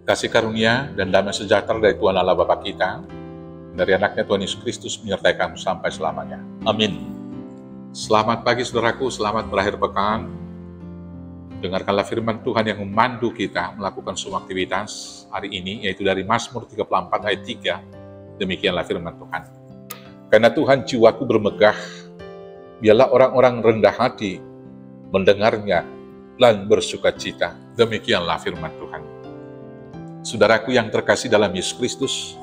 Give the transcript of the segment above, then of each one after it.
Kasih karunia dan damai sejahtera dari Tuhan Allah Bapa kita, dari anaknya Tuhan Yesus Kristus menyertai kamu sampai selamanya. Amin. Selamat pagi saudaraku, selamat berakhir pekan. Dengarkanlah firman Tuhan yang memandu kita melakukan semua aktivitas hari ini, yaitu dari Mazmur 34 ayat 3. Demikianlah firman Tuhan. Karena Tuhan jiwaku bermegah, biarlah orang-orang rendah hati mendengarnya dan bersuka cita. Demikianlah firman Tuhan. Saudaraku yang terkasih dalam Yesus Kristus,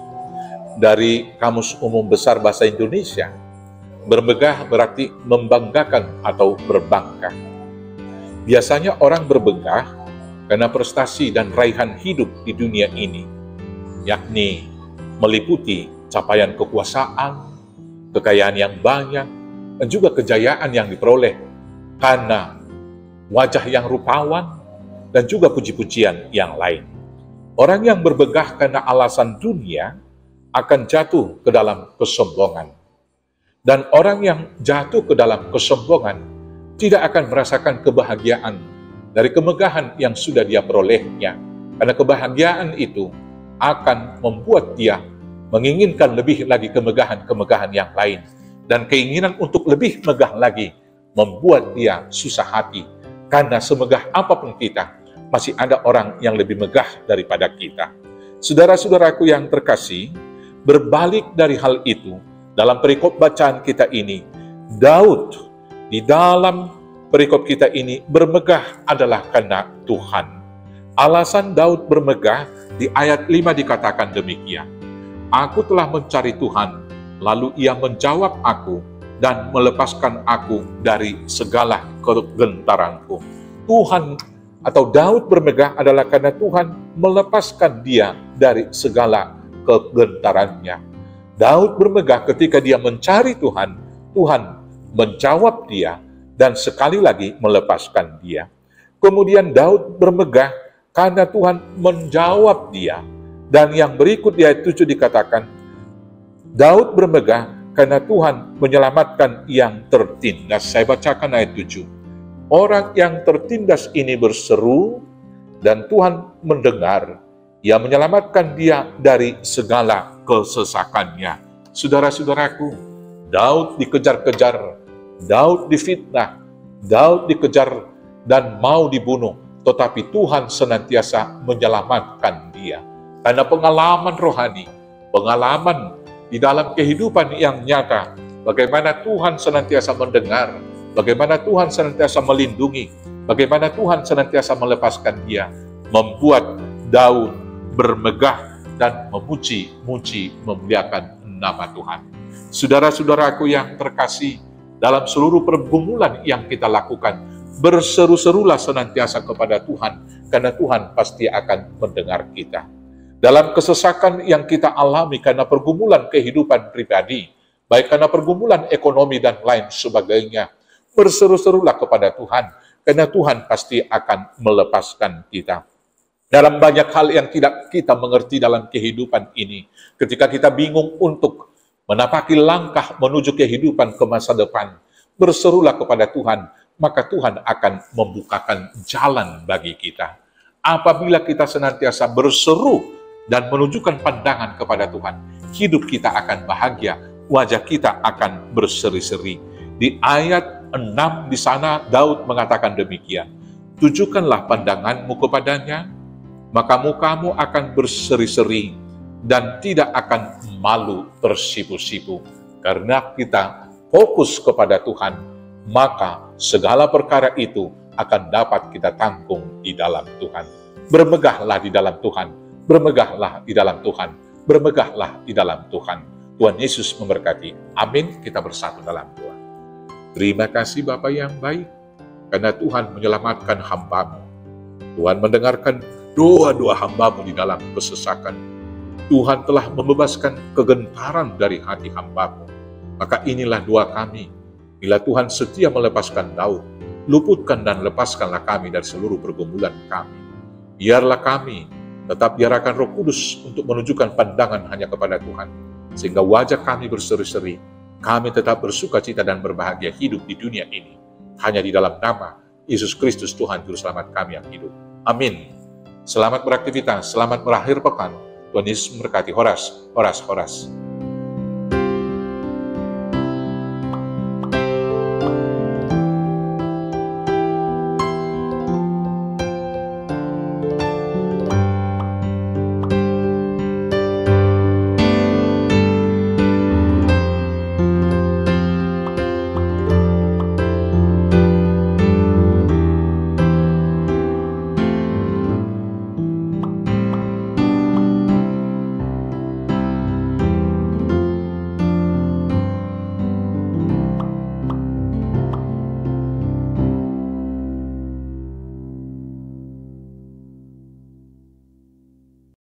dari Kamus Umum Besar Bahasa Indonesia, bermegah berarti membanggakan atau berbangga. Biasanya orang bermegah karena prestasi dan raihan hidup di dunia ini, yakni meliputi capaian kekuasaan, kekayaan yang banyak, dan juga kejayaan yang diperoleh karena wajah yang rupawan dan juga puji-pujian yang lain. Orang yang bermegah karena alasan dunia akan jatuh ke dalam kesombongan. Dan orang yang jatuh ke dalam kesombongan tidak akan merasakan kebahagiaan dari kemegahan yang sudah dia perolehnya. Karena kebahagiaan itu akan membuat dia menginginkan lebih lagi kemegahan-kemegahan yang lain. Dan keinginan untuk lebih megah lagi membuat dia susah hati. Karena semegah apapun kita, masih ada orang yang lebih megah daripada kita. Saudara-saudaraku yang terkasih, berbalik dari hal itu, dalam perikop bacaan kita ini, Daud di dalam perikop kita ini bermegah adalah karena Tuhan. Alasan Daud bermegah di ayat 5 dikatakan demikian. Aku telah mencari Tuhan, lalu ia menjawab aku dan melepaskan aku dari segala kegentaranku. Tuhan atau Daud bermegah adalah karena Tuhan melepaskan dia dari segala kegentarannya. Daud bermegah ketika dia mencari Tuhan, Tuhan menjawab dia dan sekali lagi melepaskan dia. Kemudian Daud bermegah karena Tuhan menjawab dia. Dan yang berikut di ayat 7 dikatakan, Daud bermegah karena Tuhan menyelamatkan yang tertindas. Saya bacakan ayat 7. Orang yang tertindas ini berseru, dan Tuhan mendengar. Ia menyelamatkan dia dari segala kesesakannya. Saudara-saudaraku, Daud dikejar-kejar, Daud difitnah, Daud dikejar dan mau dibunuh. Tetapi Tuhan senantiasa menyelamatkan dia. Karena pengalaman rohani, pengalaman di dalam kehidupan yang nyata, bagaimana Tuhan senantiasa mendengar, bagaimana Tuhan senantiasa melindungi, bagaimana Tuhan senantiasa melepaskan dia, membuat Daud bermegah dan memuji-muji, memuliakan nama Tuhan. Saudara-saudaraku yang terkasih, dalam seluruh pergumulan yang kita lakukan, berseru-serulah senantiasa kepada Tuhan, karena Tuhan pasti akan mendengar kita. Dalam kesesakan yang kita alami karena pergumulan kehidupan pribadi, baik karena pergumulan ekonomi dan lain sebagainya, berseru-serulah kepada Tuhan, karena Tuhan pasti akan melepaskan kita. Dalam banyak hal yang tidak kita mengerti dalam kehidupan ini, ketika kita bingung untuk menapaki langkah menuju kehidupan ke masa depan, berserulah kepada Tuhan, maka Tuhan akan membukakan jalan bagi kita. Apabila kita senantiasa berseru dan menunjukkan pandangan kepada Tuhan, hidup kita akan bahagia, wajah kita akan berseri-seri. Di ayat 6 di sana Daud mengatakan demikian, tujukanlah pandanganmu kepadanya, maka mukamu akan berseri-seri dan tidak akan malu tersipu-sipu. Karena kita fokus kepada Tuhan, maka segala perkara itu akan dapat kita tanggung di dalam Tuhan. Bermegahlah di dalam Tuhan, bermegahlah di dalam Tuhan, bermegahlah di dalam Tuhan. Tuhan Yesus memberkati. Amin. Kita bersatu dalam doa. Terima kasih Bapa yang baik, karena Tuhan menyelamatkan hamba-Mu. Tuhan mendengarkan doa-doa hamba-Mu di dalam kesesakan. Tuhan telah membebaskan kegentaran dari hati hamba-Mu. Maka inilah doa kami. Bila Tuhan setia melepaskan Daud, luputkan dan lepaskanlah kami dari seluruh pergumulan kami. Biarlah kami tetap diarahkan Roh Kudus untuk menunjukkan pandangan hanya kepada Tuhan, sehingga wajah kami berseri-seri, kami tetap bersuka cita dan berbahagia hidup di dunia ini, hanya di dalam nama Yesus Kristus Tuhan Juru Selamat kami yang hidup. Amin. Selamat beraktivitas, selamat berakhir pekan. Tuhan Yesus memberkati. Horas, horas, horas.